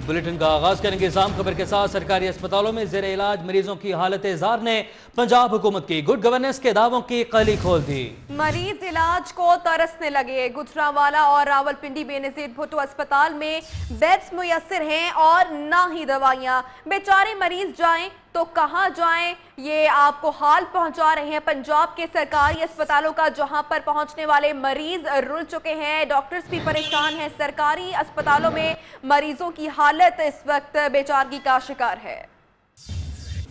Bulletin का आगाज करेंगे इस खबर के साथ। सरकारी अस्पतालों में जेर इलाज मरीजों की हालत जार ने पंजाब हुकूमत की गुड गवर्नेंस के दावों की कली खोल दी। मरीज इलाज को तरसने लगे। गुजरांवाला और रावलपिंडी बेनजीर भुट्टो अस्पताल में बेड्स मुयस्सर हैं और ना ही दवाइयां। बेचारे मरीज जाएं तो कहां जाएं, ये आपको हाल पहुंचा रहे हैं पंजाब के सरकारी अस्पतालों का, जहां पर पहुंचने वाले मरीज रुल चुके हैं। डॉक्टर्स भी परेशान हैं। सरकारी अस्पतालों में मरीजों की हालत इस वक्त बेचारगी का शिकार है।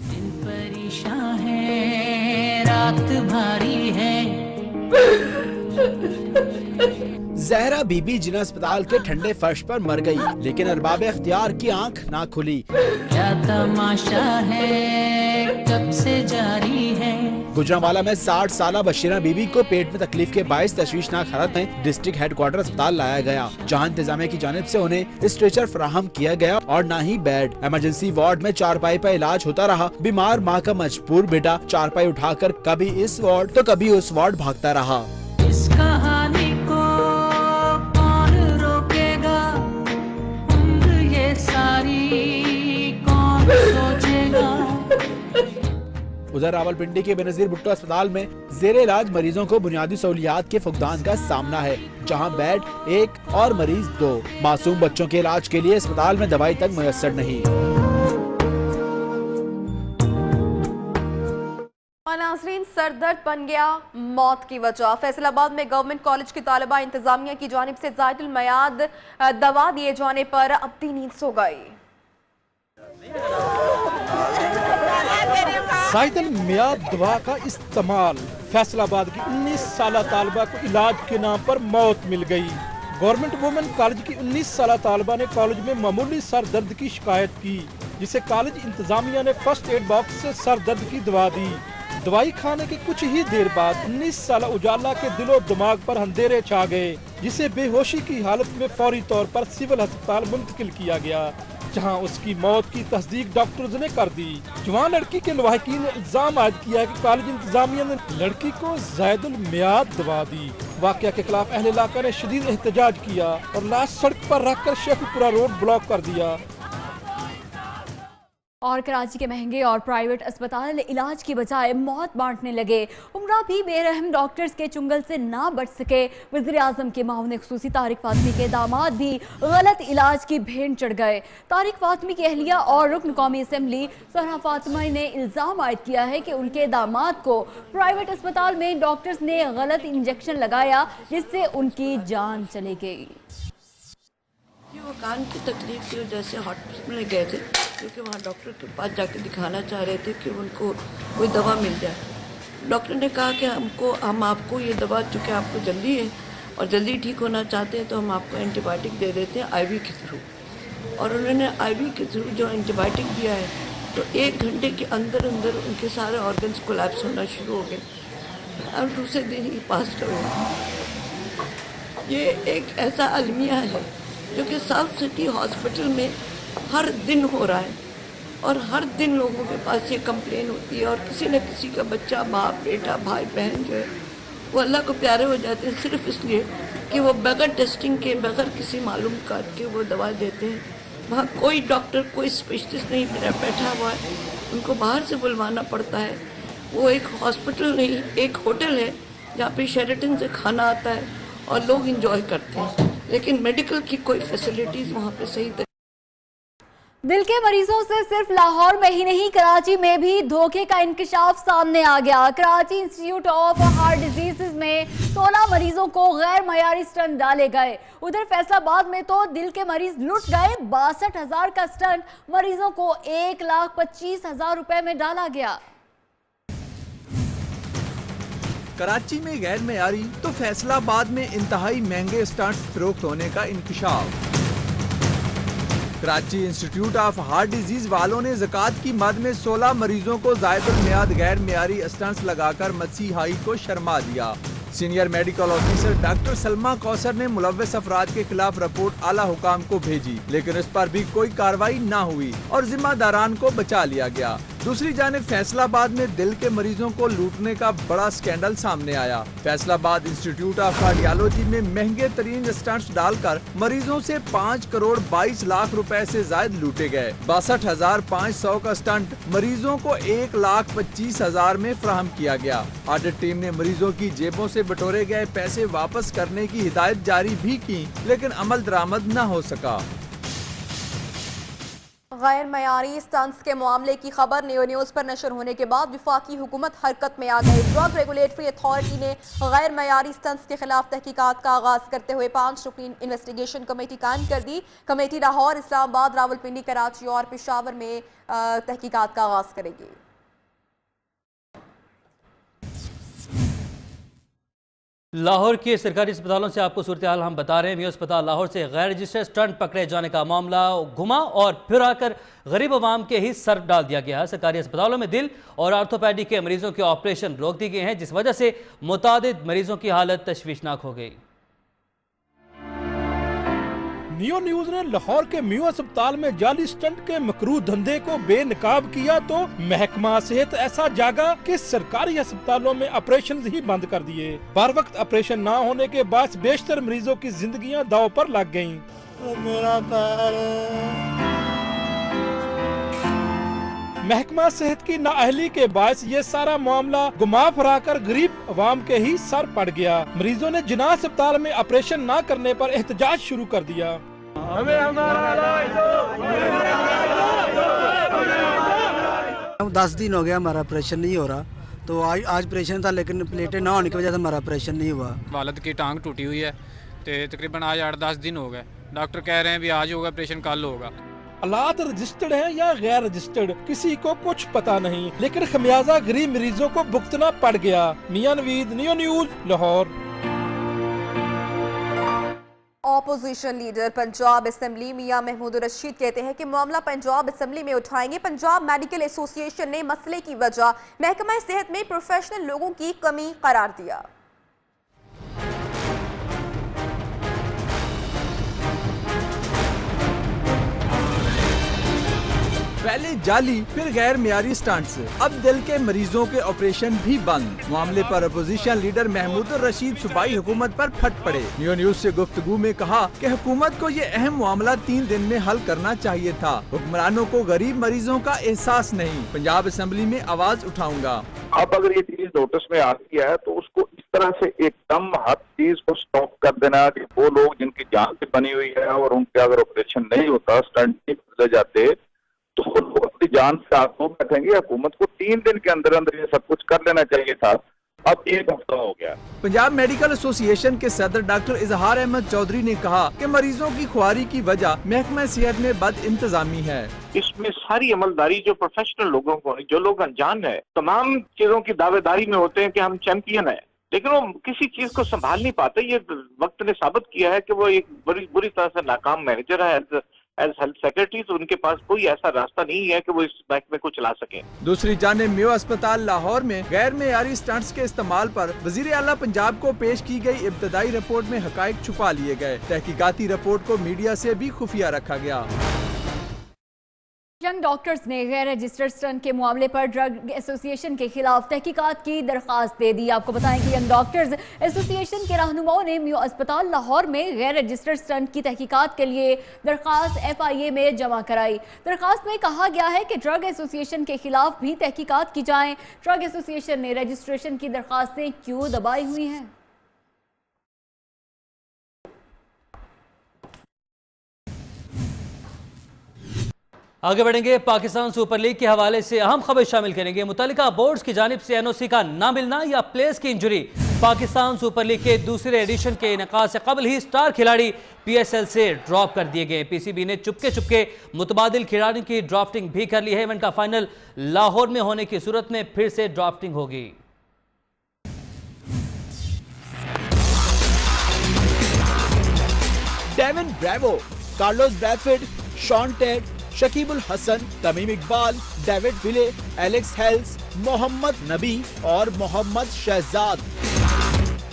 दिन परेशान है, रात भारी है। जहरा बीबी जिना अस्पताल के ठंडे फर्श पर मर गई, लेकिन अरबाब इख्तियार की आंख ना खुली। क्या तमाशा है, कब से जारी है। गुजरांवाला में 60 साल बशीरा बीबी को पेट में तकलीफ के बायस तशवीशनाक हालत में डिस्ट्रिक्ट हेडक्वार्टर अस्पताल लाया गया, जहां इंतजामिया की जानिब से उन्हें स्ट्रेचर फराहम किया गया और ना ही बेड। इमरजेंसी वार्ड में चारपाई पर इलाज होता रहा। बीमार माँ का मजबूर बेटा चारपाई उठाकर कभी इस वार्ड तो कभी उस वार्ड भागता रहा। इस कहानी को कौन रोकेगा, उम्र ये सारी कौन सोचेगा। उधर रावलपिंडी के बेनजीर भुट्टो अस्पताल में जेर इलाज मरीजों को बुनियादी सहूलियात के फुकदान का सामना है, जहां बेड 1 और मरीज 2। मासूम बच्चों के इलाज के लिए अस्पताल में दवाई तक मुयस्सर नहीं। नाज़रीन, सरदर्द बन गया मौत की वजह। फैसलाबाद में गवर्नमेंट कॉलेज की तालिबा इंतजामिया की जानिब से ज़ायदुल मियाद दवा दिए जाने पर अपनी नींद सो गई। ज़ायदुल मियाद दवा का इस्तेमाल, फैसलाबाद की 19 साल तालिबा को इलाज के नाम पर मौत मिल गई। गवर्नमेंट वुमेन कॉलेज की 19 साल तालिबा ने कॉलेज में मामूली सर दर्द की शिकायत की, जिसे कॉलेज इंतजामिया ने फर्स्ट एड बॉक्स से सर दर्द की दवा दी। दवाई खाने के कुछ ही देर बाद 19 साल उजाला के दिलो दिमाग पर अंधेरे छा गए, जिसे बेहोशी की हालत में फौरी तौर पर सिविल अस्पताल मुंतकिल किया गया, जहां उसकी मौत की तस्दीक डॉक्टर्स ने कर दी। जवान लड़की के लवाहिकीन ने इल्जाम आयद किया है कि कॉलेज इंतजामिया ने लड़की को ज़ायदुल मियाद दवा दी। वाकया के खिलाफ अहले इलाका ने शदीद एहतजाज किया और लाश सड़क पर रखकर शेखपुरा रोड ब्लॉक कर दिया। और कराची के महंगे और प्राइवेट अस्पताल इलाज की बजाय मौत बांटने लगे। उमरा भी बेरहम डॉक्टर्स के चुंगल से ना बच सके। वज़ीर आज़म के मामून खुसूसी तारिक फातमी के दामाद भी गलत इलाज की भेंट चढ़ गए। तारिक फातमी की अहलिया और रुकन कौमी असम्बली सहरा फातिमा ने इल्ज़ाम आयद किया है कि उनके दामाद को प्राइवेट अस्पताल में डॉक्टर्स ने गलत इंजेक्शन लगाया, जिससे उनकी जान चली गई। वो कान की तकलीफ की वजह से हॉस्पिटल में गए थे, क्योंकि वहाँ डॉक्टर के पास जाके दिखाना चाह रहे थे कि उनको कोई दवा मिल जाए। डॉक्टर ने कहा कि हम आपको ये दवा, चूँकि आपको जल्दी है और जल्दी ठीक होना चाहते हैं, तो हम आपको एंटीबायोटिक दे देते हैं आईवी के थ्रू। और उन्होंने आईवी के थ्रू जो एंटीबायोटिक दिया है, तो 1 घंटे के अंदर अंदर उनके सारे ऑर्गन्स कोलैप्स होना शुरू हो गए और दूसरे दिन ही पास हो गए। ये एक ऐसा अलमिया है जो कि साउथ सिटी हॉस्पिटल में हर दिन हो रहा है और हर दिन लोगों के पास ये कंप्लेन होती है और किसी न किसी का बच्चा, बाप, बेटा, भाई, बहन जो है वो अल्लाह को प्यारे हो जाते हैं सिर्फ इसलिए कि वो बगैर टेस्टिंग के, बगैर किसी मालूम के वो दवा देते हैं। वहाँ कोई डॉक्टर, कोई स्पेशलिस्ट नहीं बैठा हुआ है, उनको बाहर से बुलवाना पड़ता है। वो एक हॉस्पिटल नहीं, एक होटल है जहाँ पे शेरेटन से खाना आता है और लोग इंजॉय करते हैं, लेकिन मेडिकल की कोई फैसिलिटीज़ वहाँ पे सही तरीके। दिल के मरीजों से सिर्फ लाहौर में ही नहीं, कराची में भी धोखे का इंकशाफ सामने आ गया। Karachi institute of heart disease में 16 मरीजों को गैर मयारी स्टंट डाले गए। उधर फैसलाबाद में तो दिल के मरीज लुट गए। 62,000 का स्टंट मरीजों को 1,25,000 रुपए में डाला गया। कराची में गैर मयारी तो फैसलाबाद में इंतहाई महंगे स्टंट्स फरोख्त होने का इंकशाफ। Karachi institute of heart disease वालों ने ज़कात की मद में 16 मरीजों को ज़ायदुल मियाद गैर मयारी स्टंट्स लगाकर मसीहाई को शर्मा दिया। Senior medical officer doctor Salma Kausar ने मुलव्वस अफराद के खिलाफ रिपोर्ट आला हुकाम को भेजी, लेकिन इस पर भी कोई कार्रवाई न हुई और जिम्मेदारान को बचा लिया गया। दूसरी जानिब फैसलाबाद में दिल के मरीजों को लूटने का बड़ा स्कैंडल सामने आया। फैसलाबाद इंस्टीट्यूट ऑफ कार्डियोलॉजी में महंगे तरीन स्टंट्स डालकर मरीजों से 5 करोड़ 22 लाख रुपए से ज्यादा लूटे गए। 62,500 का स्टंट मरीजों को 1,25,000 में फराहम किया गया। ऑडिट टीम ने मरीजों की जेबों से बटोरे गए पैसे वापस करने की हिदायत जारी भी की, लेकिन अमल दरामद न हो सका। गैर मयारी स्टंट्स के मामले की खबर न्यू न्यूज़ पर नशर होने के बाद विफाकी हुकूमत हरकत में आ गई। ड्रग रेगुलेटरी अथॉरिटी ने गैर मयारी स्टंट्स के खिलाफ तहकीकात का आगाज करते हुए 5 रुकनी इन्वेस्टिगेशन कमेटी कायम कर दी। कमेटी लाहौर, इस्लामाबाद, रावलपिंडी, कराची और पेशावर में तहकीकात का आगाज करेगी। लाहौर के सरकारी अस्पतालों से आपको सूरत हाल हम बता रहे हैं। मियो अस्पताल लाहौर से गैर रजिस्टर्ड स्टंट पकड़े जाने का मामला घुमा और फिर आकर गरीब आवाम के ही सर डाल दिया गया है। सरकारी अस्पतालों में दिल और आर्थोपैडिक के मरीजों के ऑपरेशन रोक दिए गए हैं, जिस वजह से मुतादिद मरीजों की हालत तशवीशनाक हो गई। नियो न्यूज ने लाहौर के मियो अस्पताल में जाली स्टंट के मकरूह धंधे को बेनकाब किया तो महकमा सेहत ऐसा जागा कि सरकारी अस्पतालों में ऑपरेशन ही बंद कर दिए। बर वक्त ऑपरेशन न होने के बाद बेशतर मरीजों की जिंदगियां दांव पर लग गयी। महकमा सेहत की नाअहली के बायस ये सारा मामला घुमा फिरा कर गरीब अवाम के ही सर पड़ गया। मरीजों ने जिना अस्पताल में ऑपरेशन न करने पर एहतजाज शुरू कर दिया। हमें हमारा 10 दिन हो गया हमारा ऑपरेशन नहीं हो रहा, तो आज ऑपरेशन था लेकिन प्लेटें ना होने की वजह से हमारा ऑपरेशन नहीं हुआ। वालद की टांग टूटी हुई है, तो तकरीबन आज 8-10 दिन हो गए। डॉक्टर कह रहे हैं भी आज होगा ऑपरेशन, कल होगा। हालात रजिस्टर्ड है या गैर रजिस्टर्ड किसी को कुछ पता नहीं, लेकिन खमियाजा गरीब मरीजों को भुगतना पड़ गया। मियां Naveed, Neo News, Lahore. Opposition leader Punjab assembly मियां महमूद रशीद कहते हैं कि मामला पंजाब असेंबली में उठाएंगे। पंजाब मेडिकल एसोसिएशन ने मसले की वजह महकमा सेहत में प्रोफेशनल लोगों की कमी करार दिया। पहले जाली फिर गैर मियारी स्टंट्स, अब दिल के मरीजों के ऑपरेशन भी बंद। मामले पर अपोजिशन लीडर महमूद रशीद सूबाई हुकूमत पर फट पड़े। न्यू न्यूज से गुफ्तगू में कहा कि हुकूमत को ये अहम मामला 3 दिन में हल करना चाहिए था। हुक्मरानों को गरीब मरीजों का एहसास नहीं। पंजाब असेंबली में आवाज उठाऊंगा। अब अगर ये चीज नोटिस में आ गई है तो उसको इस तरह से एकदम हर चीज को स्टॉप कर देना कि वो लोग जिनकी जान से बनी हुई है और उनके अगर ऑपरेशन नहीं होता, स्टंट नहीं खोले जाते, तो वो लोग अपनी जान से आंखों बैठेंगे। हुकूमत को 3 दिन के अंदर अंदर ये सब कुछ कर लेना चाहिए था, अब 1 हफ्ता हो गया। पंजाब मेडिकल एसोसिएशन के सदर डॉक्टर इजहार अहमद चौधरी ने कहा कि मरीजों की ख्वारी की वजह महकमा सेहत में बद इंतजामी है। इसमें सारी अमलदारी जो प्रोफेशनल लोगों को, जो लोग अनजान है, तमाम चीजों की दावेदारी में होते हैं कि हम चैंपियन है, लेकिन वो किसी चीज को संभाल नहीं पाते। ये वक्त ने साबित किया है कि वो एक बुरी तरह से नाकाम मैनेजर है एज हेल्थ सेक्रेटरी। तो उनके पास कोई ऐसा रास्ता नहीं है कि वो इस महकमे को चला सके। दूसरी जानिब मियो अस्पताल लाहौर में गैर मेयारी स्टंट्स के इस्तेमाल पर वजीर आला पंजाब को पेश की गई इब्तदाई रिपोर्ट में हकायक छुपा लिए गए। तहकीकाती रिपोर्ट को मीडिया से भी खुफिया रखा गया। यंग डॉक्टर्स ने गैर रजिस्टर्ड स्टंट के मामले पर ड्रग एसोसिएशन के खिलाफ तहकीकात की दरख्वास्त दे दी। आपको बताएं कि यंग डॉक्टर्स एसोसिएशन के रहनुमाओं ने मियो अस्पताल लाहौर में गैर रजिस्टर्ड स्टंट की तहकीकात के लिए दरख्वास्त FIA में जमा कराई। दरख्वास्त में कहा गया है कि ड्रग एसोसिएशन के खिलाफ भी तहकीकात की जाए। ड्रग एसोसिएशन ने रजिस्ट्रेशन की दरख्वास्तें क्यों दबाई हुई हैं? आगे बढ़ेंगे। पाकिस्तान सुपर लीग के हवाले से अहम खबर शामिल करेंगे। मुतल्लिका बोर्ड्स की जानिब से NOC का ना मिलना या प्लेयर्स की इंजरी। पाकिस्तान सुपर लीग के दूसरे एडिशन के इनेकाद से कबल ही स्टार खिलाड़ी PSL से ड्रॉप कर दिए गए। PCB ने चुपके मुतबादिल खिलाड़ियों की ड्राफ्टिंग भी कर ली है। इवेंट का फाइनल लाहौर में होने की सूरत में फिर से ड्राफ्टिंग होगी। Dwayne Bravo, Carlos Brathwaite, Shaun Tait, Shakibul Hasan, Tamim Iqbal, David Willey, Alex Hales, Mohammad Nabi और मोहम्मद शहजाद,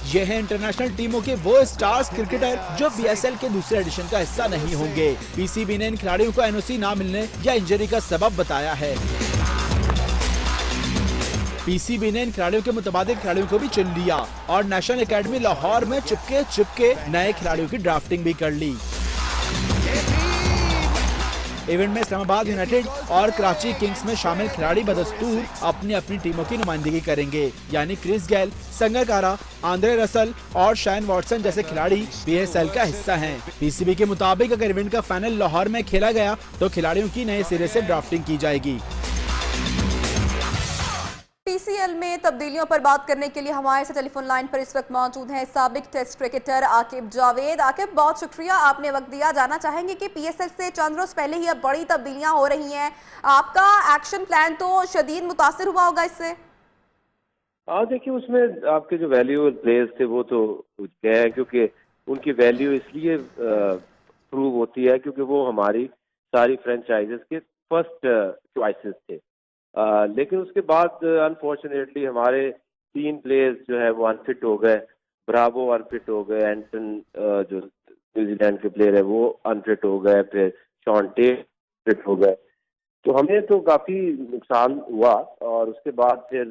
ये हैं इंटरनेशनल टीमों के वो स्टार्स क्रिकेटर जो BSL के दूसरे एडिशन का हिस्सा नहीं होंगे। PCB ने इन खिलाड़ियों को NOC ना मिलने या इंजरी का सबब बताया है। पीसीबी ने इन खिलाड़ियों के मुतबादिल खिलाड़ियों को भी चुन लिया और नेशनल एकेडमी लाहौर में चुपके नए खिलाड़ियों की ड्राफ्टिंग भी कर ली। इवेंट में इस्लामाबाद यूनाइटेड और कराची किंग्स में शामिल खिलाड़ी बदस्तूर अपनी अपनी टीमों की नुमाइंदगी करेंगे, यानी Chris Gayle, Sangakkara, Andre Russell और शाइन वॉटसन जैसे खिलाड़ी पीएसएल का हिस्सा हैं। पीसीबी के मुताबिक अगर इवेंट का फाइनल लाहौर में खेला गया तो खिलाड़ियों की नए सिरे से ड्राफ्टिंग की जाएगी। पीसीएल में तब्दीलियों पर बात करने के लिए हमारे साथ टेलीफोन लाइन पर इस वक्त मौजूद हैं साबिक टेस्ट क्रिकेटर आकिब जावेद। आकिब, बहुत शुक्रिया, आपने वक्त दिया। जाना चाहेंगे कि पीएसएल से चंद रोज पहले ही अब बड़ी तब्दीलियां हो रही हैं, आपका एक्शन प्लान तो शदीद मुतासिर हुआ होगा इससे। हाँ, देखिए उसमें आपके जो वैल्यूएबल प्लेयर्स थे वो तो गए हैं, क्योंकि उनकी वैल्यू इसलिए प्रूव होती है क्योंकि वो हमारी सारी फ्रेंचाइजेस के फर्स्ट चॉइसेस थे। लेकिन उसके बाद अनफॉर्चुनेटली हमारे 3 प्लेयर्स जो है वो अनफिट हो गए। ब्रावो अनफिट हो गए, एंटन जो न्यूजीलैंड के प्लेयर है वो अनफिट हो गए, फिर शॉन टेट फिट हो गए। तो हमें तो काफ़ी नुकसान हुआ और उसके बाद फिर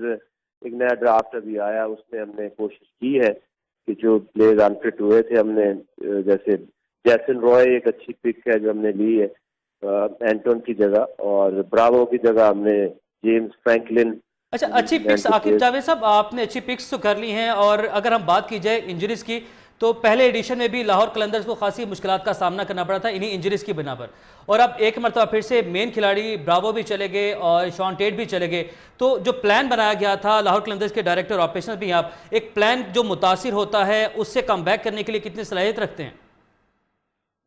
एक नया ड्राफ्ट अभी आया, उसमें हमने कोशिश की है कि जो प्लेयर्स अनफिट हुए थे हमने, जैसे जैसन रॉय एक अच्छी पिक है जो हमने ली है एंटोन की जगह, और ब्रावो की जगह हमने जेम्स फ्रैंकलिन। अच्छा, अच्छी पिक्स आकिब जावेद साहब, आपने अच्छी पिक्स तो कर ली हैं। और अगर हम बात की जाए इंजरीज की, तो पहले एडिशन में भी लाहौर कलंदर्स को खासी मुश्किलात का सामना करना पड़ा था इन्हीं इंजरीज की बिना पर, और अब एक मरतबा फिर से मेन खिलाड़ी ब्रावो भी चले गए और शॉन टेट भी चले गए। तो जो प्लान बनाया गया था, लाहौर कलंदर्स के डायरेक्टर ऑपरेशन भी आप, एक प्लान जो मुतासिर होता है उससे कम बैक करने के लिए कितनी सलाहियत रखते हैं?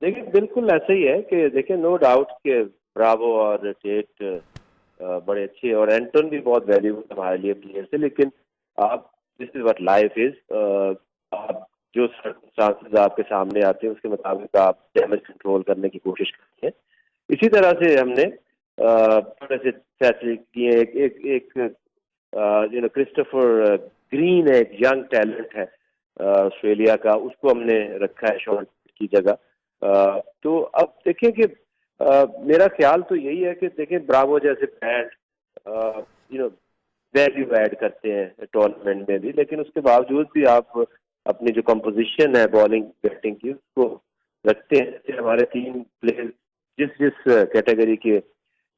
देखिए बिल्कुल ऐसा ही है कि देखिए नो डाउट कि ब्रावो और टेट बड़े अच्छे, और एंटन भी बहुत वैल्यूबल हमारे लिए प्लेयर थे। लेकिन आप, this is what life is, आप जो सर्कमस्टांसेस आपके सामने आते हैं उसके मुताबिक आप डैमेज कंट्रोल करने की कोशिश करते हैं। इसी तरह से हमने थोड़े से फैसले किए। एक क्रिस्टोफर ग्रीन है, एक यंग टैलेंट है ऑस्ट्रेलिया का, उसको हमने रखा है शॉन की जगह। तो अब देखिए कि मेरा ख्याल तो यही है कि देखिए ब्रावो जैसे ब्रांड वैल्यू ऐड करते हैं टूर्नामेंट में भी, लेकिन उसके बावजूद भी आप अपनी जो कंपोजिशन है बॉलिंग बैटिंग की उसको रखते हैं। हमारे 3 प्लेयर्स जिस कैटेगरी के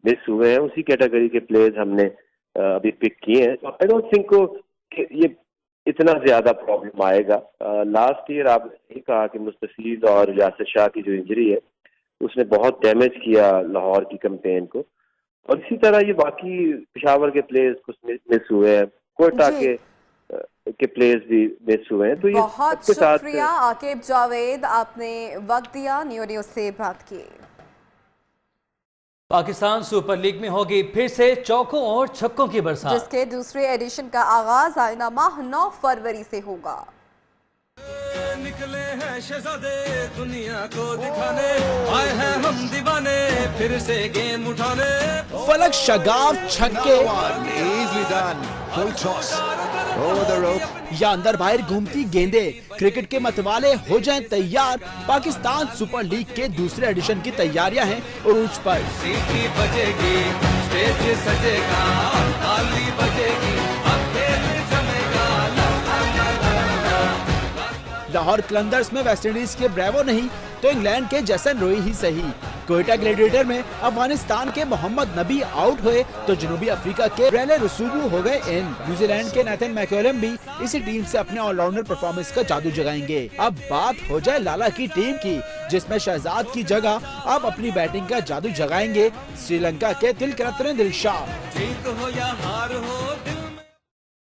मिस हुए हैं उसी कैटेगरी के प्लेयर्स हमने अभी पिक किए हैं। आई डोंट थिंक ये इतना ज्यादा प्रॉब्लम आएगा। लास्ट ईयर आपने यही कहा कि मुस्तफीज और यासिर शाह की जो इंजरी है उसने बहुत डैमेज किया लाहौर की कैंपेन को, और इसी तरह ये बाकी पेशावर के प्लेयर्स कुछ मिस हुए हैं, कोयटा के प्लेयर्स भी मिस हुए हैं। तो ये बहुत शुक्रिया आकिब जावेद, आपने वक्त दिया, न्यूज़ से बात की। पाकिस्तान सुपर लीग में होगी फिर से चौकों और छक्कों की बरसात, जिसके दूसरे एडिशन का आगाज आइंदा माह 9 फरवरी से होगा। निकले हैं शहजादे दुनिया को दिखाने, आए हैं हम दीवाने फिर से गेम उठाने। फलक शगाफ छक्के या अंदर बाहर घूमती गेंदे, क्रिकेट के मतवाले हो जाएं तैयार। पाकिस्तान सुपर लीग के दूसरे एडिशन की तैयारियां हैं उरूज पर। सीटी बजेगी, स्टेज सजेगा, ताली बजेगी, अब खेल जमेगा। लाहौर कलंदर्स में वेस्टइंडीज के ब्रावो नहीं तो इंग्लैंड के जैसन रोई ही सही। कोयटा ग्लैडिएटर में अफगानिस्तान के मोहम्मद नबी आउट हुए तो जनूबी अफ्रीका के रेले रसूबू हो गए इन। न्यूजीलैंड के नेथन मैकलम भी इसी टीम से अपने ऑलराउंडर परफॉर्मेंस का जादू जगाएंगे। अब बात हो जाए लाला की टीम की, जिसमें शहजाद की जगह अब अपनी बैटिंग का जादू जगाएंगे श्रीलंका के तिलकरत्ने दिलशाद। जीत हो या हार हो दिल में।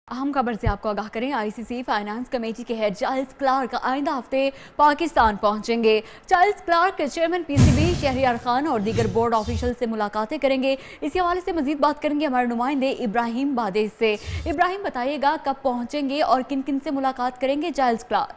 अहम खबर से आपको आगाह करें, आईसीसी फाइनेंस कमेटी के हेड चार्ल्स क्लार्क आइंदा हफ्ते पाकिस्तान पहुंचेंगे। चार्ल्स क्लार्क के चेयरमैन पीसीबी शहरियार खान और दीगर बोर्ड ऑफिशियल से मुलाकातें करेंगे। इसी हवाले से मजीद बात करेंगे हमारे नुमाइंदे इब्राहिम बादेश से। इब्राहिम, बताइएगा कब पहुंचेंगे और किन किन से मुलाकात करेंगे चार्ल्स क्लार्क?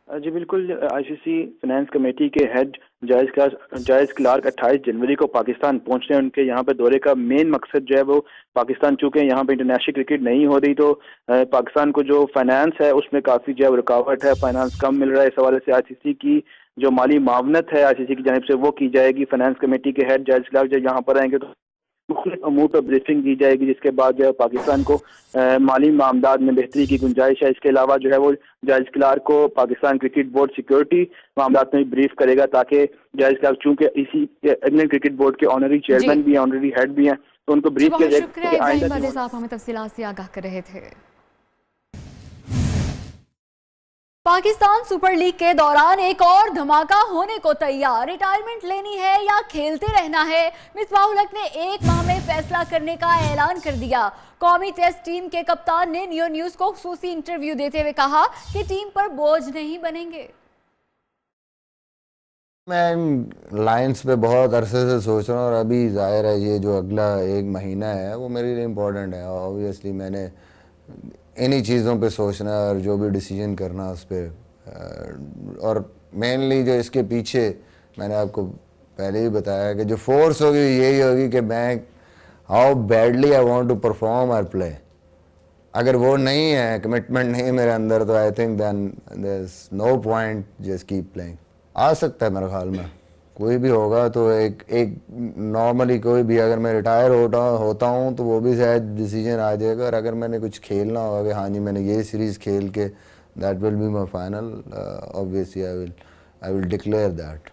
जी बिल्कुल, आईसीसी फाइनेंस कमेटी के हेड जायज क्लार्क 28 जनवरी को पाकिस्तान पहुंचने। उनके यहाँ पे दौरे का मेन मकसद जो है वो पाकिस्तान, चूँकि यहाँ पे इंटरनेशनल क्रिकेट नहीं हो रही तो पाकिस्तान को जो फाइनेंस है उसमें काफ़ी जो है रुकावट है, फाइनेंस कम मिल रहा है। इस हवाले से आईसीसी की जो माली मावनत है आईसीसी की जानिब से वो की जाएगी। फाइनेंस कमेटी के हेड जायज क्लार्क जब यहाँ पर आएंगे तो मुख्तलिफ अमूर पर ब्रीफिंग दी जाएगी, जिसके बाद जो है पाकिस्तान को माली मामलात में बेहतरी की गुंजाइश है। इसके अलावा जो है वो जायज क्लार्क को पाकिस्तान क्रिकेट बोर्ड सिक्योरिटी मामलात में ब्रीफ करेगा, ताकि जायज क्लार्क चूंकि इसी इंग्लैंड क्रिकेट बोर्ड के ऑनरी चेयरमैन भी हैं, ऑनरी हेड भी हैं, तो उनको ब्रीफ किया जाएगा। शुक्रिया इब्राहिम वाले साहब, हमें तफसीलात से आगाह कर रहे थे। पाकिस्तान सुपर लीग के दौरान एक और धमाका होने को तैयार। रिटायरमेंट लेनी है या खेलते रहना है, मिसबाहुल हक ने 1 माह में फैसला करने का ऐलान कर दिया। कौमी टेस्ट टीम के कप्तान ने नियो न्यूज को खुसूसी इंटरव्यू देते हुए कहा कि टीम पर बोझ नहीं बनेंगे। मैं लाइन्स पे बहुत अरसे से सोच रहा हूँ, और अभी जाहिर है ये जो अगला 1 महीना है वो मेरे लिए इम्पोर्टेंट है। ऑब्वियसली मैंने इन्हीं चीज़ों पे सोचना है और जो भी डिसीजन करना उस पर, और मेनली जो इसके पीछे मैंने आपको पहले ही बताया कि जो फोर्स होगी यही होगी कि मैं how badly I want to perform और प्ले। अगर वो नहीं है, कमिटमेंट नहीं है मेरे अंदर, तो I think then there is no point just keep playing. आ सकता है मेरे ख्याल में कोई भी होगा, तो एक नॉर्मली कोई भी, अगर मैं रिटायर होता हूँ तो वो भी शायद डिसीजन आ जाएगा। और अगर मैंने कुछ खेलना होगा कि हाँ जी मैंने ये सीरीज़ खेल के that will be my final, obviously I will declare that.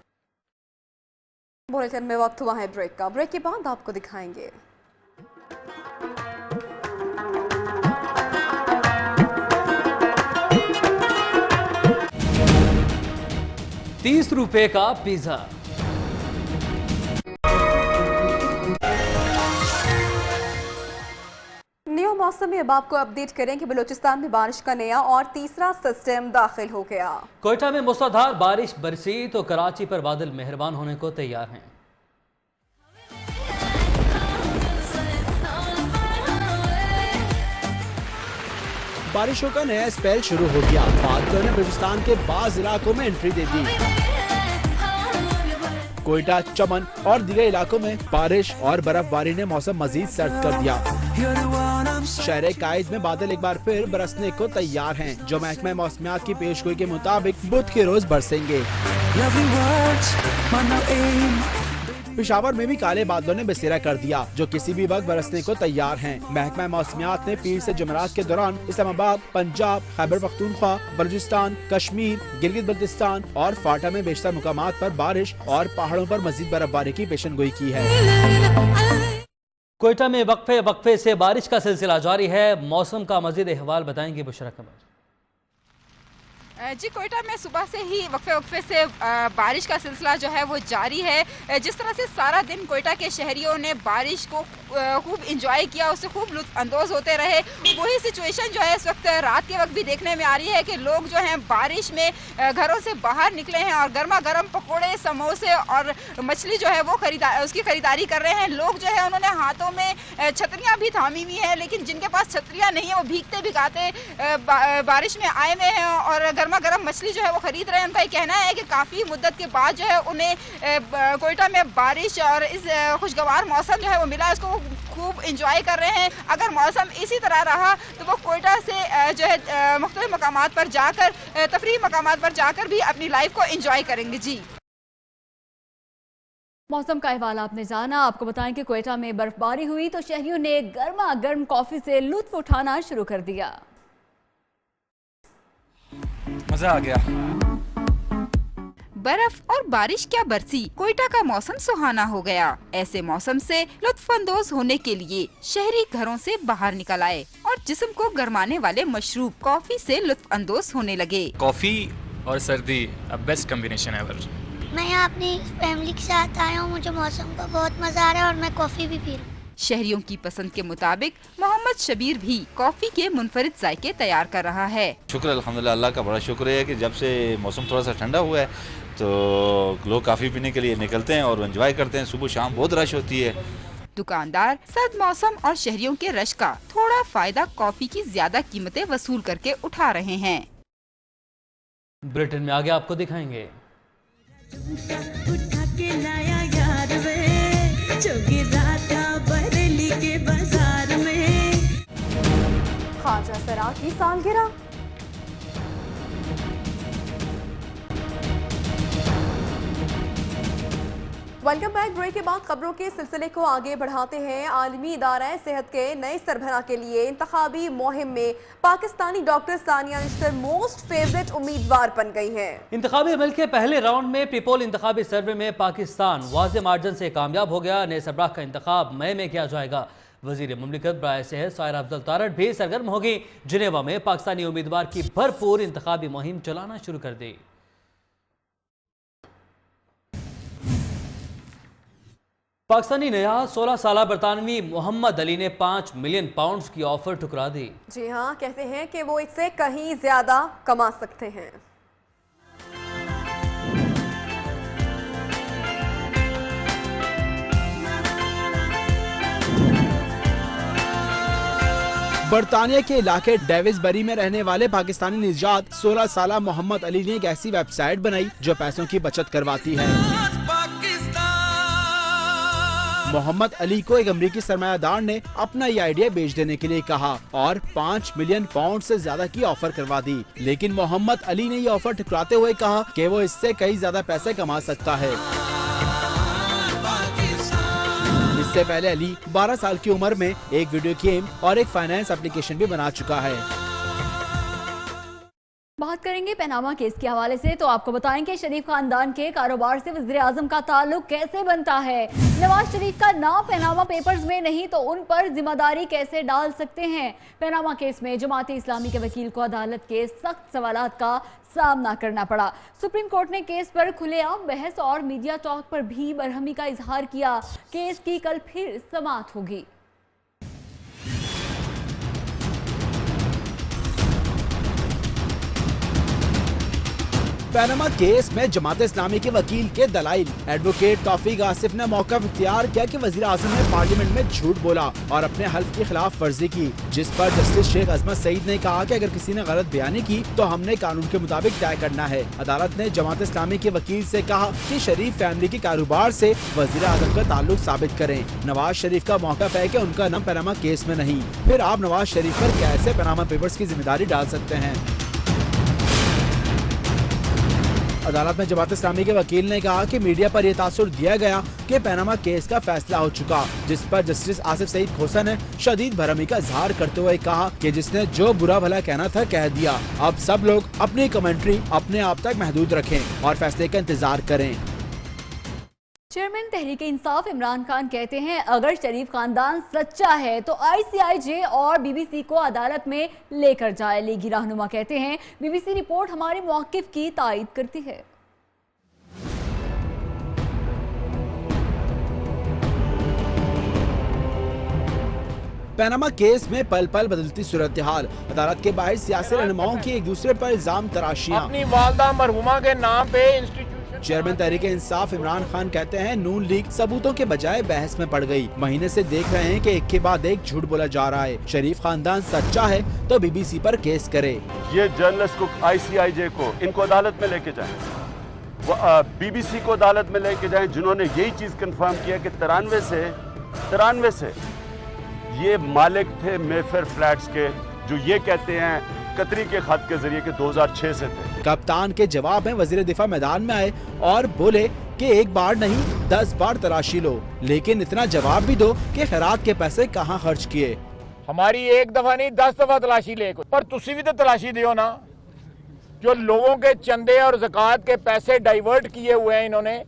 Bulletin में वक्त हुआ है ब्रेक का। ब्रेक के बाद आपको दिखाएंगे ₹30 का पिज्जा। नियो मौसम में अब आपको अपडेट करें कि बलूचिस्तान में बारिश का नया और तीसरा सिस्टम दाखिल हो गया। कोयटा में मूसलाधार बारिश बरसी तो कराची पर बादल मेहरबान होने को तैयार हैं। बारिशों का नया स्पेल शुरू हो गया। बादलों ने बलूचिस्तान के बाज़ इलाकों में एंट्री दे दी। कोयटा, चमन और दीगर इलाकों में बारिश और बर्फबारी ने मौसम मजीद सर्द कर दिया। शहर कायद में बादल एक बार फिर बरसने को तैयार हैं, जो महकमा मौसमियात की पेशगोई के मुताबिक बुध के रोज बरसेंगे। पेशावर में भी काले बादलों ने बसेरा कर दिया, जो किसी भी वक्त बरसने को तैयार हैं। महकमा मौसमियात ने पीर से जुमेरात के दौरान इस्लामाबाद, पंजाब, खैबर पख्तूनख्वा, बलूचिस्तान, कश्मीर, गिलगित बल्तिस्तान और फाटा में बेशतर मुकामात पर बारिश और पहाड़ों पर मजीद बर्फबारी की पेशनगोई की है। कोयटा में वक्फे से बारिश का सिलसिला जारी है। मौसम का मजीद अहवाल बताएंगे बुशरा कमर। जी, कोयटा में सुबह से ही वक्फे से बारिश का सिलसिला जो है वो जारी है। जिस तरह से सारा दिन कोयटा के शहरियों ने बारिश को खूब इंजॉय किया, उससे खूब लुत्फ अंदोज़ होते रहे, वही सिचुएशन जो है इस वक्त रात के वक्त भी देखने में आ रही है कि लोग जो हैं बारिश में घरों से बाहर निकले हैं और गर्मा गर्म पकौड़े, समोसे और मछली जो है वो उसकी खरीदारी कर रहे हैं। लोग जो है उन्होंने हाथों में छतरियाँ भी थामी हुई हैं, लेकिन जिनके पास छतरियाँ नहीं है वो भीगते भिगाते बारिश में आए हुए हैं और गर्मा गर्म मछली जो है वो खरीद रहे हैं। उनका ये कहना है कि काफ़ी मुद्दत के बाद जो है उन्हें कोयटा में बारिश और इस खुशगवार मौसम जो है वो मिला, इसको खूब इंजॉय कर रहे हैं। अगर मौसम इसी तरह रहा तो वो कोयटा से जो है मुख्तलिफ मकामात पर जाकर, तफरीही मकामात पर जाकर भी अपनी लाइफ को इंजॉय करेंगे। जी, मौसम का अहवाल आपने जाना। आपको बताएं कि कोयटा में बर्फबारी हुई तो शहरियों ने गर्मा गर्म कॉफी से लुत्फ उठाना शुरू कर दिया। मजा आ गया। बर्फ और बारिश क्या बरसी, कोयटा का मौसम सुहाना हो गया। ऐसे मौसम से लुत्फानंदोज होने के लिए शहरी घरों से बाहर निकल आए और जिस्म को गरमाने वाले मशरूब कॉफी से लुत्फानंदोज होने लगे। कॉफी और सर्दी बेस्ट कॉम्बिनेशन एवर। मैं यहाँ अपनी फैमिली के साथ आया हूँ, मुझे मौसम का बहुत मजा आ रहा है और मैं कॉफी भी पी रहा हूँ। शहरियों की पसंद के मुताबिक मोहम्मद शबीर भी कॉफी के मुनफरिद जायके तैयार कर रहा है। शुक्र अल्हम्दुलिल्लाह, अल्लाह का बड़ा शुक्र है कि जब से मौसम थोड़ा सा ठंडा हुआ है तो लोग काफ़ी पीने के लिए निकलते हैं और एंजॉय करते हैं। सुबह शाम बहुत रश होती है। दुकानदार सर्द मौसम और शहरियों के रश का थोड़ा फायदा कॉफी की ज्यादा कीमतें वसूल करके उठा रहे हैं। ब्रिटेन में आगे आपको दिखाएंगे। ख्वाजा सरा की सालगिरह। Welcome back. ब्रेक के बाद खबरों के सिलसिले को आगे बढ़ाते हैं। आलमी इदारा सेहत के नए सरबराह के लिए इंतखाबी मुहिम में Pakistani doctor Sania Nishtar most favourite उम्मीदवार बन गई हैं। इंतखाबी अमल के पहले राउंड में प्रीपोल इंतखाबी सर्वे में पाकिस्तान वाज़े मार्जिन से कामयाब हो गया। नए सरबराह का इंतखाब मई में किया जाएगा। वजीर मुमलिकत बराए सेहत सायरा अफजल तारड़ भी सरगर्म होगी। जिनेवा में पाकिस्तानी उम्मीदवार की भरपूर इंतखाबी मुहिम चलाना शुरू कर दी। पाकिस्तानी नया 16 साल बरतानवी मोहम्मद अली ने 5 मिलियन पाउंड्स की ऑफर ठुकरा दी। जी हाँ, कहते हैं कि वो इससे कहीं ज्यादा कमा सकते हैं। बरतानिया के इलाके डेविसबरी में रहने वाले पाकिस्तानी निजात 16 साल मोहम्मद अली ने एक ऐसी वेबसाइट बनाई जो पैसों की बचत करवाती है। मोहम्मद अली को एक अमरीकी सरमायादार ने अपना ये आइडिया बेच देने के लिए कहा और 5 मिलियन पाउंड से ज्यादा की ऑफर करवा दी। लेकिन मोहम्मद अली ने ये ऑफर ठुकराते हुए कहा कि वो इससे कई ज्यादा पैसे कमा सकता है। इससे पहले अली 12 साल की उम्र में एक वीडियो गेम और एक फाइनेंस एप्लीकेशन भी बना चुका है। बात करेंगे पनामा केस के हवाले से, तो आपको बताएं कि शरीफ खानदान के कारोबार से वज़ीर आज़म का ताल्लुक कैसे बनता है। नवाज शरीफ का नाम पनामा पेपर्स में नहीं तो उन पर जिम्मेदारी कैसे डाल सकते हैं। पनामा केस में जमात इस्लामी के वकील को अदालत के सख्त सवालात का सामना करना पड़ा। सुप्रीम कोर्ट ने केस पर खुलेआम बहस और मीडिया टॉक पर भी बरहमी का इजहार किया। केस की कल फिर समाअत होगी। पनामा केस में जमात इस्लामी के वकील के दलाइल। एडवोकेट तौफीक आसिफ ने मौका इख्तियार किया कि वजीर आज़म ने पार्लियामेंट में झूठ बोला और अपने हल्फ की खिलाफ वर्जी की, जिस पर जस्टिस शेख अजमत सईद ने कहा कि अगर किसी ने गलत बयानी की तो हमने कानून के मुताबिक तय करना है। अदालत ने जमात इस्लामी के वकील से कहा कि शरीफ फैमिली के कारोबार से वजीर आज़म का ताल्लुक साबित करें। नवाज शरीफ का मौक़िफ़ है कि उनका नाम पनामा केस में नहीं, फिर आप नवाज शरीफ पर कैसे पनामा पेपर्स की जिम्मेदारी डाल सकते हैं। अदालत में जमात इस्लामी के वकील ने कहा कि मीडिया पर यह तासुर दिया गया कि पनामा केस का फैसला हो चुका, जिस पर जस्टिस आसिफ सईद खोसा ने शदीद भरमी का इजहार करते हुए कहा कि जिसने जो बुरा भला कहना था कह दिया। अब सब लोग अपनी कमेंट्री अपने आप तक महदूद रखें और फैसले का इंतजार करें। चेयरमैन तहरीक इंसाफ इमरान खान कहते हैं अगर शरीफ खानदान सच्चा है तो ICIJ और BBC को अदालत में लेकर जाए। लीगी रहनुमा कहते हैं BBC रिपोर्ट हमारे मौक़िफ़ की तायद करती है। पनामा केस में पल पल बदलती सूरत हाल। अदालत के बाहर सियासी रहनुमाओं की एक दूसरे पर इल्जाम तराशियां। अपनी वालदा मरहुमा के नाम पे चेयरमैन तहरीक इंसाफ इमरान खान कहते हैं नून लीग सबूतों के बजाय बहस में पड़ गई। महीने से देख रहे हैं कि एक के बाद एक झूठ बोला जा रहा है। शरीफ खानदान सच्चा है तो BBC पर केस करे। ये जर्नलिस्ट को ICIJ को इनको अदालत में लेके जाएं, BBC को अदालत में लेके जाएं, जिन्होंने यही चीज कंफर्म किया कि 93 से ये मालिक थे मेफेयर फ्लैट्स के, जो ये कहते हैं कतरी के खत के जरिए के 2006 से थे। कप्तान के जवाब में वजीर दिफा मैदान में आए और बोले कि एक बार नहीं 10 बार तलाशी लो, लेकिन इतना जवाब भी दो कि खैरात के पैसे कहाँ खर्च किए। हमारी एक दफा नहीं 10 दफा तलाशी ले, पर तुसी भी तो तलाशी दियो ना। जो लोगों के चंदे और ज़कात के पैसे डाइवर्ट किए हुए हैं इन्होंने,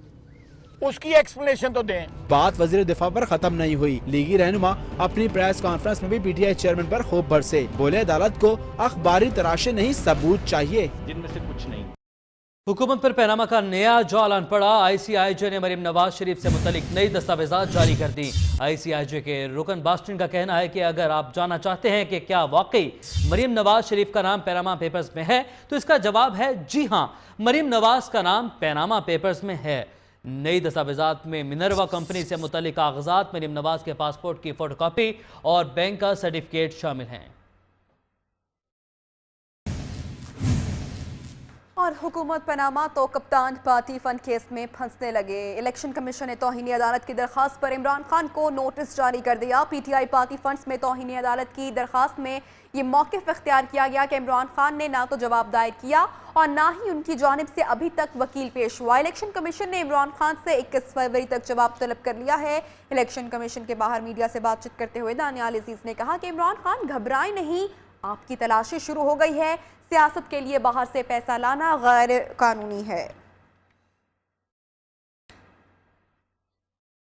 उसकी एक्सप्लेनेशन तो दें। बात वजीर दिफा पर खत्म नहीं हुई। लीगी रहनुमा अपनी प्रेस कॉन्फ्रेंस में भी PTI चेयरमैन पर खूब बरसे। बोले अदालत को अखबारी तराशे नहीं सबूत चाहिए, जिनमें से कुछ नहीं। हुकूमत पर पनामा का नया जालान पड़ा। ICIJ ने मरीम नवाज शरीफ से मुतलिक नई दस्तावेजात जारी कर दी। ICIJ के रुकन बास्टिन का कहना है कि अगर आप जानना चाहते हैं कि क्या वाकई मरीम नवाज शरीफ का नाम पनामा पेपर्स में है तो इसका जवाब है जी हाँ, मरीम नवाज का नाम पनामा पेपर्स में है। नई दस्तावेजात में मिनरवा कंपनी से मुतल्लिक कागजात, मरीम नवाज के पासपोर्ट की फोटोकॉपी और बैंक का सर्टिफिकेट शामिल हैं। और हुकूमत पनामा तो कप्तान पार्टी फंड केस में फंसने लगे। इलेक्शन कमीशन ने तौहीन अदालत की दरखास्त पर इमरान खान को नोटिस जारी कर दिया। पीटीआई पार्टी फंड्स में तौहीन अदालत की दरखास्त में ये मौक़िफ़ इख्तियार किया गया कि इमरान खान ने ना तो जवाब दायर किया और ना ही उनकी जानिब से अभी तक वकील पेश हुआ। इलेक्शन कमीशन ने इमरान खान से 21 फरवरी तक जवाब तलब कर लिया है। इलेक्शन कमीशन के बाहर मीडिया से बातचीत करते हुए दानियाल अजीज ने कहा कि इमरान खान घबराए नहीं, आपकी तलाशी शुरू हो गई है। सियासत के लिए बाहर से पैसा लाना गैर कानूनी है।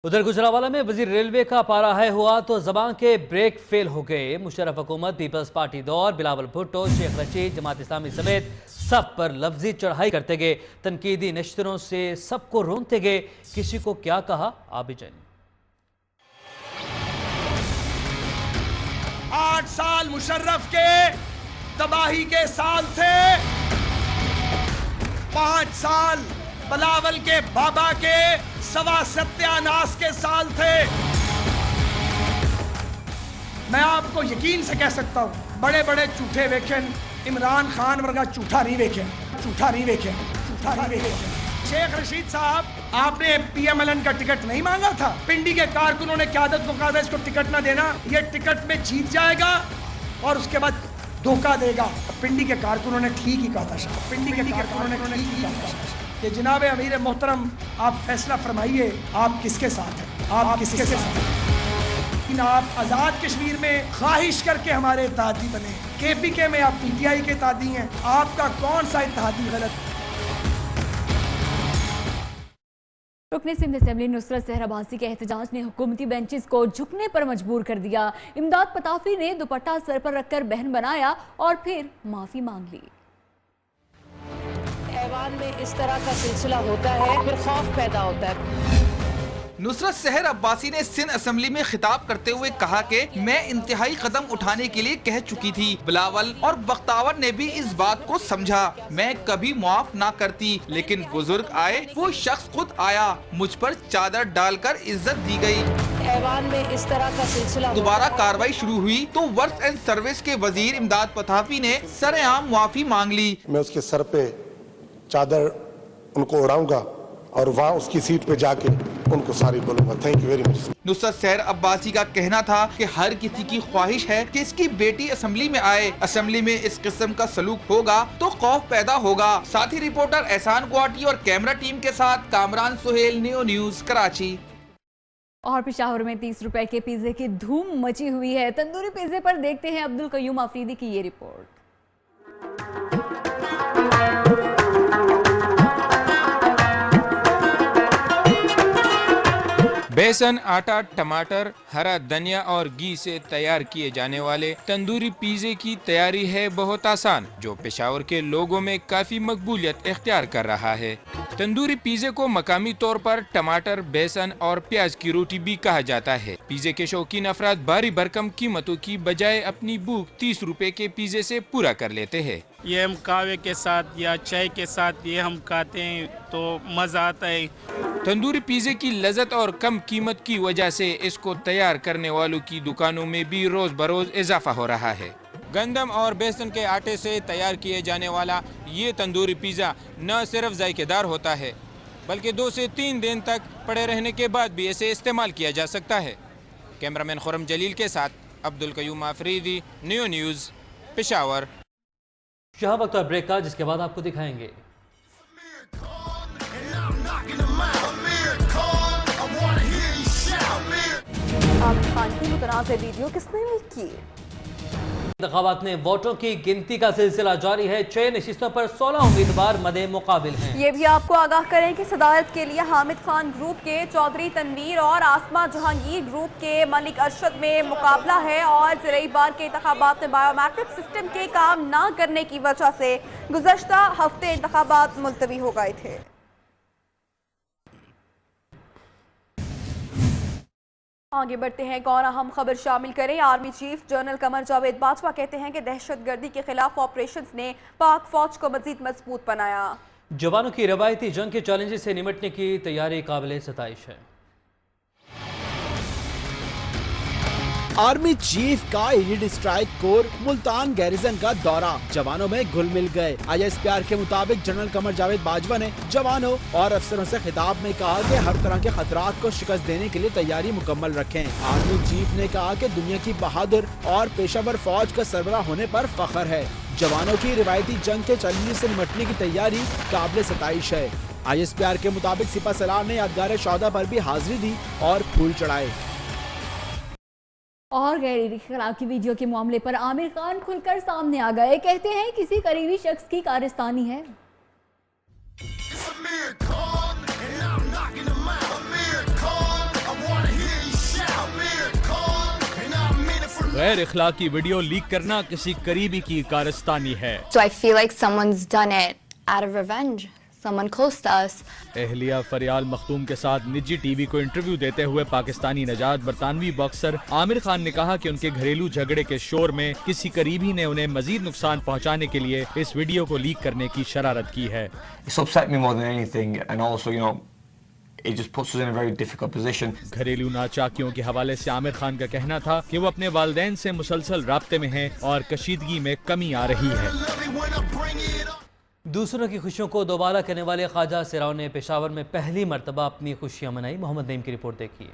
उधर गुजरांवाला में वजीर रेलवे का पारा है हुआ तो जबान के ब्रेक फेल हो गए। मुशर्रफ हुकूमत, पीपल्स पार्टी दौर, बिलावल भुट्टो, शेख रशीद, जमात इस्लामी समेत सब पर लफ्जी चढ़ाई करते गए। तनकीदी नश्तरों से सबको रोनते गए। किसी को क्या कहा आप भी जानिए। 8 साल मुशर्रफ के तबाही के साल थे, 5 साल बिलावल के बाबा के सवा सत्यानाश के साल थे। मैं आपको यकीन से कह सकता हूं, बड़े बड़े झूठे वेखन, इमरान खान वर्गा झूठा नहीं वेखे, झूठा नहीं वेखे, झूठा नहीं वेखे। शेख रशीद साहब, आपने पीएमएलएन का टिकट नहीं मांगा था? पिंडी के कारकुनों ने क्यादत को कहा था इसको टिकट ना देना, ये टिकट में जीत जाएगा और उसके बाद धोखा देगा। पिंडी के कारकुनों ने ठीक ही कहा था शायद, पिंडी के कारकुनों ने ठीक ही कहा था कि जनाब अमीर मोहतरम आप फैसला फरमाइए, आप किसके साथ हैं, आप किसके साथ हैं। आप आज़ाद कश्मीर में ख्वाहिश करके हमारे इत्तेहादी बने, केपीके में आप पीटीआई के इत्तेहादी हैं, आपका कौन सा इत्तेहादी गलत? रुकने सिंध असेंबली नुसरत सहर अब्बासी के एहतजाज ने हुकूमती बेंचेस को झुकने पर मजबूर कर दिया। इमदाद पताफी ने दुपट्टा सर पर रखकर बहन बनाया और फिर माफी मांग ली। ऐवान में इस तरह का सिलसिला होता है, फिर खौफ पैदा होता है। नुसरत सहर अब्बासी ने सिंध असेंबली में खिताब करते हुए कहा कि मैं इंतहाई कदम उठाने के लिए कह चुकी थी। बिलावल और बख्तावर ने भी इस बात को समझा। मैं कभी मुआफ ना करती, लेकिन बुजुर्ग आए, वो शख्स खुद आया, मुझ पर चादर डालकर इज्जत दी गई। ऐवान में इस तरह का सिलसिला दोबारा कार्रवाई शुरू हुई तो वर्क एंड सर्विस के वजीर इमदाद पताफी ने सरेआम मुआफी मांग ली। मैं उसके सर पे चादर उनको उड़ाऊंगा और वहाँ उसकी सीट पे जाके उनको सारी बोलूंगा। Thank you very much. Nusrat सहर अब्बासी का कहना था कि हर किसी की ख्वाहिश है कि इसकी बेटी असेंबली में आए। असेंबली में इस किस्म का सलूक होगा तो खौफ पैदा होगा। साथी रिपोर्टर एहसान गुवाटी और कैमरा टीम के साथ कामरान सुहेल, नियो न्यूज, कराची। और पेशावर में 30 रुपए के पिज्जे की धूम मची हुई है। तंदूरी पिज्जे पर देखते हैं अब्दुल कयूम अफरीदी की ये रिपोर्ट। बेसन, आटा, टमाटर, हरा धनिया और घी से तैयार किए जाने वाले तंदूरी पिज़्ज़े की तैयारी है बहुत आसान, जो पेशावर के लोगों में काफ़ी मकबूलियत इख्तियार कर रहा है। तंदूरी पिज़्ज़े को मकामी तौर पर टमाटर, बेसन और प्याज की रोटी भी कहा जाता है। पिज़्ज़े के शौकीन अफराद भारी भरकम कीमतों की बजाय अपनी भूख 30 रुपए के पिज़्ज़े से पूरा कर लेते हैं। ये हम कहवे के साथ या चाय के साथ ये हम खाते हैं तो मज़ा आता है। तंदूरी पिज़्ज़े की लज़्ज़त और कम कीमत की वजह से इसको तैयार करने वालों की दुकानों में भी रोज़ बरोज़ इजाफा हो रहा है। गंदम और बेसन के आटे से तैयार किए जाने वाला ये तंदूरी पिज़्ज़ा न सिर्फ जायकेदार होता है, बल्कि 2 से 3 दिन तक पड़े रहने के बाद भी इसे इस्तेमाल किया जा सकता है। कैमरामैन खुरम जलील के साथ अब्दुल कयूम अफरीदी, नियो न्यूज़, पेशावर। यहाँ वक्त और ब्रेक का, जिसके बाद आपको दिखाएंगे आमिर खान की मुतनाज़ वीडियो किसने लीक की? इंतखाबात में वोटों की गिनती का सिलसिला जारी है। 6 नशिस्तों पर 16 उम्मीदवार मदे मुकाबिल हैं। ये भी आपको आगाह करें कि सदारत के लिए हामिद खान ग्रुप के चौधरी तनवीर और आसमा जहांगीर ग्रुप के मलिक अरशद में मुकाबला है और ज़िले बार के इंतखाबात में बायोमेट्रिक सिस्टम के काम न करने की वजह से गुज़श्ता हफ्ते इंतखाबात मुलतवी हो गए थे। आगे बढ़ते हैं, कौन अहम खबर शामिल करें। Army chief general Qamar Javed Bajwa कहते हैं कि दहशतगर्दी के खिलाफ ऑपरेशंस ने पाक फौज को मजीद मजबूत बनाया। जवानों की रवायती जंग के चैलेंजेस से निपटने की तैयारी काबिल सताइश है। आर्मी चीफ का elite strike corps Multan garrison का दौरा, जवानों में घुल मिल गए। ISPR के मुताबिक जनरल कमर जावेद बाजवा ने जवानों और अफसरों से खिताब में कहा कि हर तरह के खतरात को शिकस्त देने के लिए तैयारी मुकम्मल रखें। आर्मी चीफ ने कहा कि दुनिया की बहादुर और पेशावर फौज का सरबराह होने पर फख्र है। जवानों की रिवायती जंग के चैलेंज से निपटने की तैयारी काबिल सताइश है। ISPR के मुताबिक सिपा सलार ने यादगार शौदा पर भी हाजिरी दी और फूल चढ़ाए। और गैर इखलाकी वीडियो के मामले पर आमिर खान खुलकर सामने आ गए। कहते हैं किसी करीबी शख्स की कारस्तानी है। गैर इखलाकी वीडियो लीक करना किसी करीबी की कारस्तानी है। So I feel like someone's done it out of revenge. Someone close to us. एहलिया फरियाल मखदूम के साथ निजी टीवी को इंटरव्यू देते हुए पाकिस्तानी नजात बरतानवी बॉक्सर आमिर खान ने कहा कि उनके घरेलू झगड़े के शोर में किसी करीबी ने उन्हें मजीद नुकसान पहुंचाने के लिए इस वीडियो को लीक करने की शरारत की है। It's upset me more than anything, and also, you know, it just puts us in a very difficult position. घरेलू नाचाकियों के हवाले से आमिर खान का कहना था कि वो अपने वालिदैन से मुसलसल राब्ते में हैं और कशीदगी में कमी आ रही है। दूसरों की खुशियों को दोबारा करने वाले ख्वाजा सिराव ने पेशावर में पहली मरतबा अपनी खुशियां मनाई। मोहम्मद नईम की रिपोर्ट देखिए।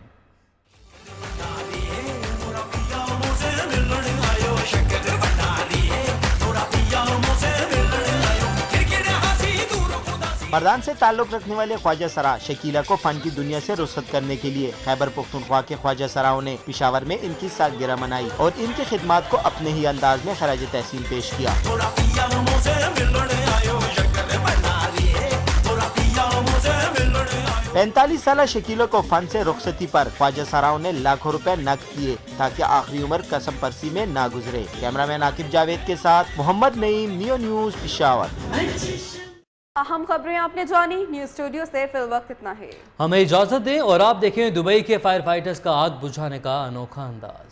मर्दान से ताल्लुक रखने वाले ख्वाजा सरा शकीला को फन की दुनिया से रुखसत करने के लिए खैबर पख्तूनख्वा के ख्वाजा सराओं ने पेशावर में इनकी सालगिरह मनाई और इनकी खिदमात को अपने ही अंदाज में खराज तहसीन पेश किया। 45 साल शकीलों को फन से रुखसती पर ख्वाजा सराओं ने लाखों रुपए नकद किए ताकि आखिरी उम्र कसम परसी में ना गुजरे। कैमरामैन आकिब जावेद के साथ मोहम्मद नईम, नियो न्यूज, पेशावर। अहम खबरें आपने जानी। न्यूज स्टूडियो से फिल वक्त इतना है। हमें इजाजत दें और आप देखें दुबई के फायर फाइटर्स का आग बुझाने का अनोखा अंदाज।